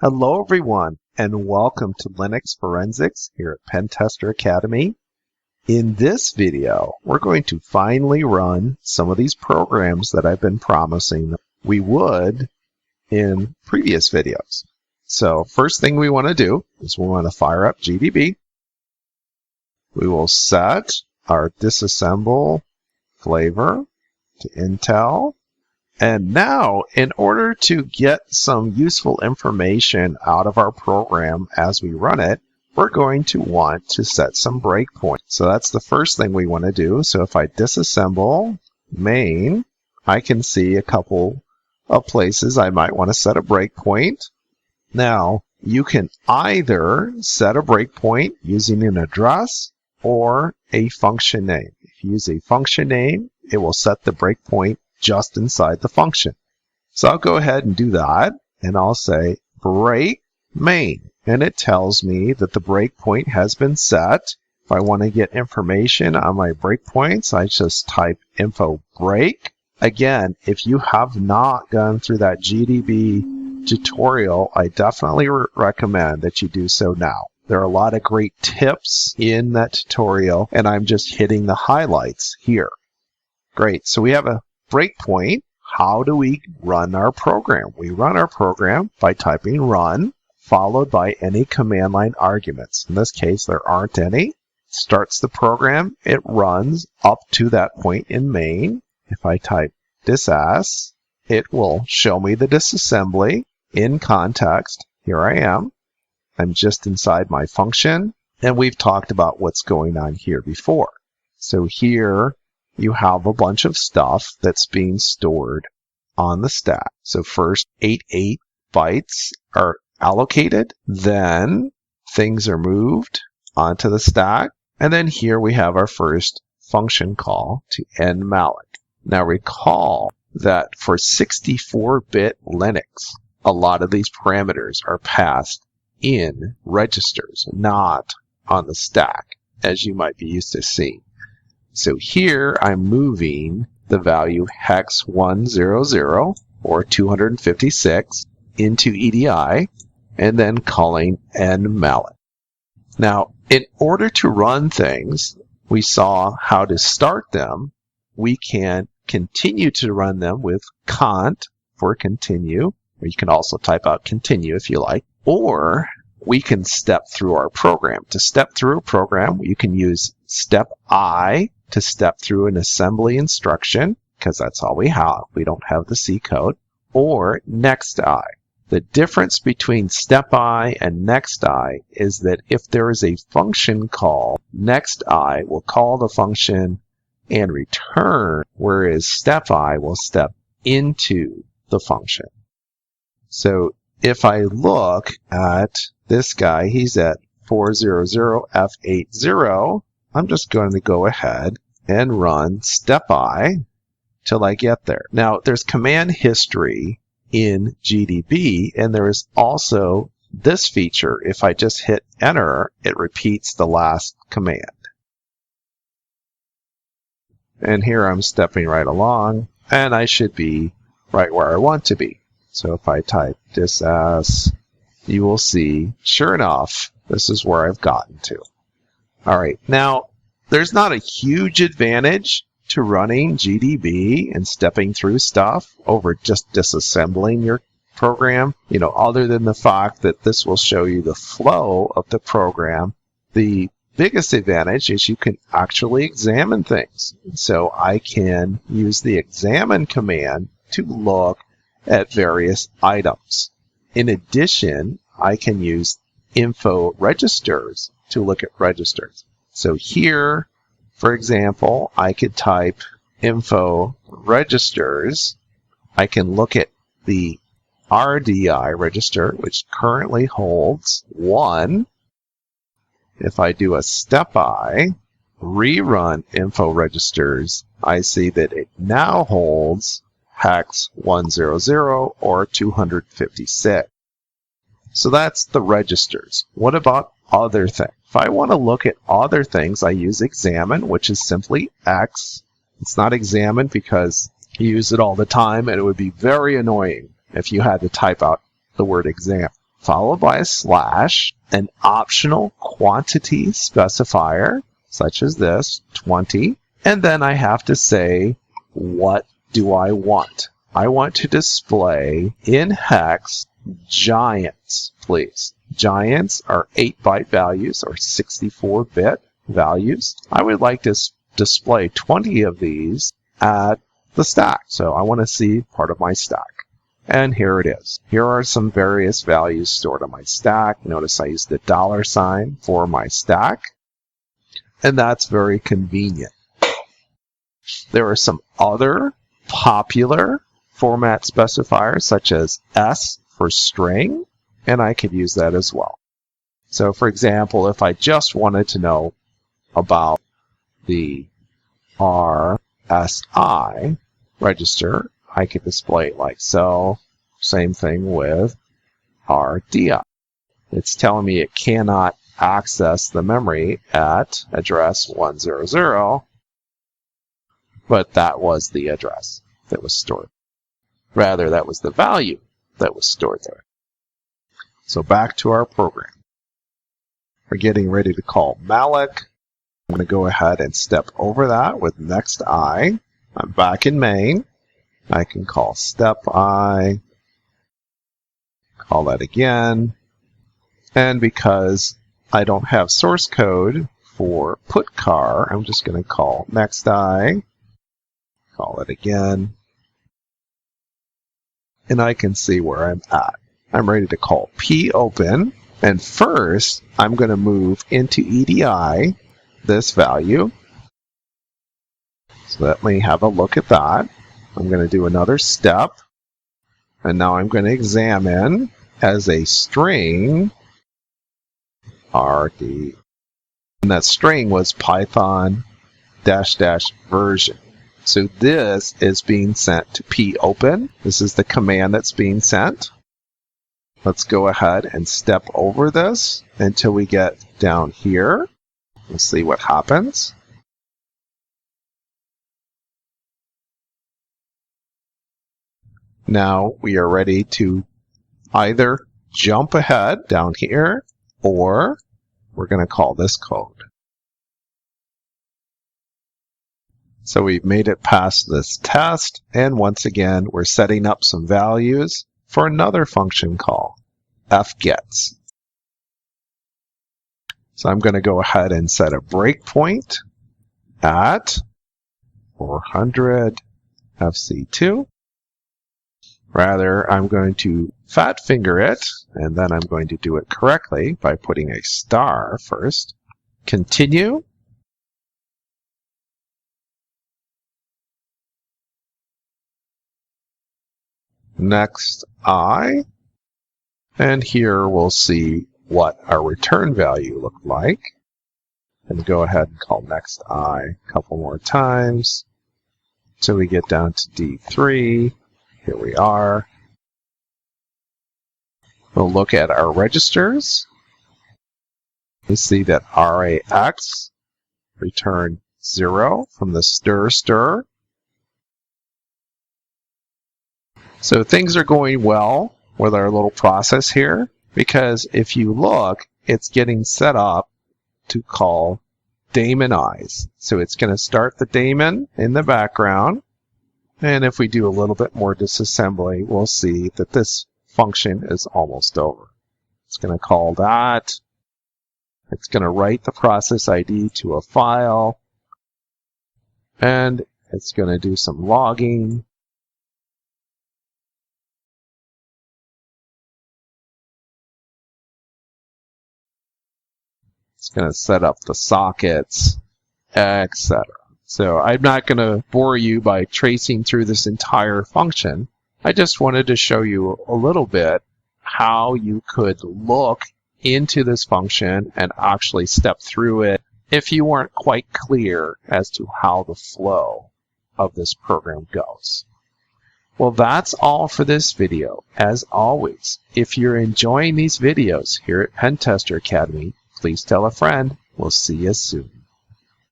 Hello everyone, and welcome to Linux Forensics here at Pen Tester Academy. In this video, we're going to finally run some of these programs that I've been promising we would in previous videos. So first thing we want to do is we want to fire up GDB. We will set our disassemble flavor to Intel. And now, in order to get some useful information out of our program as we run it, we're going to want to set some breakpoints. So that's the first thing we want to do. So if I disassemble main, I can see a couple of places I might want to set a breakpoint. Now, you can either set a breakpoint using an address or a function name. If you use a function name, it will set the breakpoint just inside the function. So I'll go ahead and do that, and I'll say break main, and it tells me that the breakpoint has been set. If I want to get information on my breakpoints, I just type info break. Again, if you have not gone through that GDB tutorial, I definitely recommend that you do so now. There are a lot of great tips in that tutorial, and I'm just hitting the highlights here. Great, so we have a breakpoint. How do we run our program? We run our program by typing run, followed by any command line arguments. In this case, there aren't any. Starts the program. It runs up to that point in main. If I type disas, it will show me the disassembly in context. Here I am. I'm just inside my function, and we've talked about what's going on here before. So here, you have a bunch of stuff that's being stored on the stack. So first, 88 bytes are allocated, then things are moved onto the stack, and then here we have our first function call to end malloc. Now recall that for 64-bit Linux, a lot of these parameters are passed in registers, not on the stack, as you might be used to seeing. So here I'm moving the value hex 100 or 256 into EDI and then calling end malloc. Now, in order to run things, we saw how to start them. We can continue to run them with cont for continue, or you can also type out continue if you like, or we can step through our program. To step through a program, you can use step I to step through an assembly instruction, because that's all we have. We don't have the C code, or next I. The difference between step I and next I is that if there is a function call, next I will call the function and return, whereas step I will step into the function. So if I look at this guy, he's at 400F80. I'm just going to go ahead and run step I till I get there. Now, there's command history in GDB, and there is also this feature. If I just hit enter, it repeats the last command. And here I'm stepping right along, and I should be right where I want to be. So if I type disas, you will see, sure enough, this is where I've gotten to. All right, now there's not a huge advantage to running GDB and stepping through stuff over just disassembling your program, other than the fact that this will show you the flow of the program. The biggest advantage is you can actually examine things. So I can use the examine command to look at various items. In addition, I can use info registers to look at registers. So here, for example, I could type info registers. I can look at the RDI register, which currently holds 1. If I do a step I, rerun info registers, I see that it now holds hex 100 or 256. So that's the registers. What about other things? If I want to look at other things, I use examine, which is simply X. It's not examine because you use it all the time, and it would be very annoying if you had to type out the word exam. followed by a slash, an optional quantity specifier, such as this, 20, and then I have to say, what do I want? I want to display in hex giants, please. Giants are 8-byte values or 64-bit values. I would like to display 20 of these at the stack. So I want to see part of my stack. And here it is. Here are some various values stored on my stack. Notice I used the $sign for my stack. And that's very convenient. There are some other popular format specifiers, such as S for string, and I could use that as well. So for example, if I just wanted to know about the RSI register, I could display it like so. Same thing with RDI. It's telling me it cannot access the memory at address 100, but that was the address that was stored. Rather, that was the value that was stored there. So back to our program. We're getting ready to call malloc. I'm going to go ahead and step over that with next I. I'm back in main. I can call step I, call that again, and because I don't have source code for put car, I'm just going to call next I, call it again, and I can see where I'm at. I'm ready to call p open, and first I'm going to move into EDI this value. So let me have a look at that. I'm going to do another step, and now I'm going to examine as a string RD, and that string was Python -- version. So this is being sent to popen. This is the command that's being sent. Let's go ahead and step over this until we get down here. Let's see what happens. Now we are ready to either jump ahead down here, or we're going to call this code. So we've made it past this test, and once again, we're setting up some values for another function call, fgets. So I'm going to go ahead and set a breakpoint at 400 FC2. Rather, I'm going to fat finger it, and then I'm going to do it correctly by putting a star first. Continue. Next I, and here we'll see what our return value looked like. And go ahead and call next I a couple more times till we get down to D3. Here we are. We'll look at our registers. We see that RAX returned 0 from the stir. So things are going well with our little process here, because if you look, it's getting set up to call daemonize. So it's going to start the daemon in the background. And if we do a little bit more disassembly, we'll see that this function is almost over. It's going to call that. It's going to write the process ID to a file. And it's going to do some logging. It's going to set up the sockets, etc. So I'm not going to bore you by tracing through this entire function. I just wanted to show you a little bit how you could look into this function and actually step through it if you weren't quite clear as to how the flow of this program goes. Well, that's all for this video. As always, if you're enjoying these videos here at Pen Tester Academy, please tell a friend. We'll see you soon.